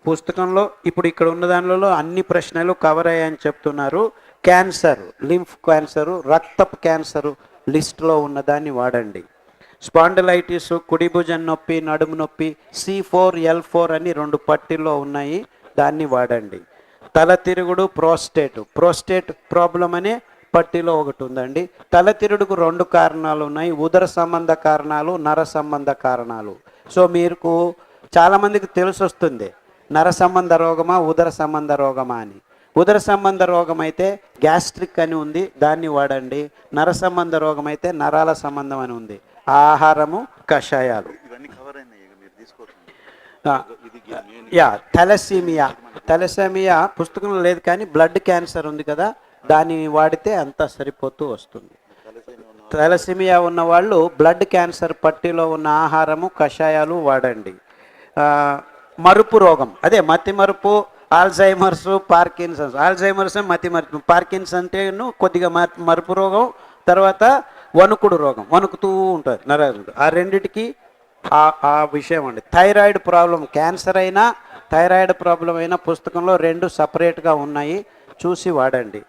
పుస్తకంలో ఇప్పుడు ఇక్కడ ఉన్న దానిలో అన్ని ప్రశ్నలు కవర్ అయ్యాయని చెప్తున్నారు. క్యాన్సర్, లింఫ్ క్యాన్సరు, రక్తపు క్యాన్సరు లిస్టులో ఉన్నదాన్ని వాడండి. స్పాండిలైటిస్, కుడి భుజం నొప్పి, నడుము నొప్పి, C4L4 అని 2 పట్టీల్లో ఉన్నాయి, దాన్ని వాడండి. తల తిరుగుడు, ప్రోస్టేట్ ప్రాబ్లం అనే పట్టీలో ఒకటి ఉందండి. తల తిరుగుడుకు 2 కారణాలు ఉన్నాయి, ఉదర సంబంధ కారణాలు, నర సంబంధ కారణాలు. సో మీకు చాలామందికి తెలిసి వస్తుంది నర సంబంధ రోగమా ఉదర సంబంధ రోగమా అని. ఉదర సంబంధ రోగం అయితే గ్యాస్ట్రిక్ అని ఉంది, దాన్ని వాడండి. నర సంబంధ రోగం అయితే నరాల సంబంధం అని ఉంది, ఆహారము, కషాయాలు. థాలసీమియా పుస్తకంలో లేదు కానీ బ్లడ్ క్యాన్సర్ ఉంది కదా, దాన్ని వాడితే అంతా సరిపోతూ వస్తుంది. థాలసీమియా ఉన్న వాళ్ళు బ్లడ్ క్యాన్సర్ పట్టీలో ఉన్న ఆహారము, కషాయాలు వాడండి. మరుపు రోగం, అదే మతి మరుపు, ఆల్జైమర్స్, పార్కిన్సన్స్. ఆల్జైమర్స్ మతి మరుపు, పార్కిన్స్ అంటే కొద్దిగా మరుపు రోగం, తర్వాత వణుకుడు రోగం, వణుకుతూ ఉంటుంది నరాలు. ఆ రెండిటికి ఆ విషయం అండి. థైరాయిడ్ ప్రాబ్లం, క్యాన్సర్ అయినా థైరాయిడ్ ప్రాబ్లం అయినా పుస్తకంలో 2 సపరేట్గా ఉన్నాయి, చూసి వాడండి.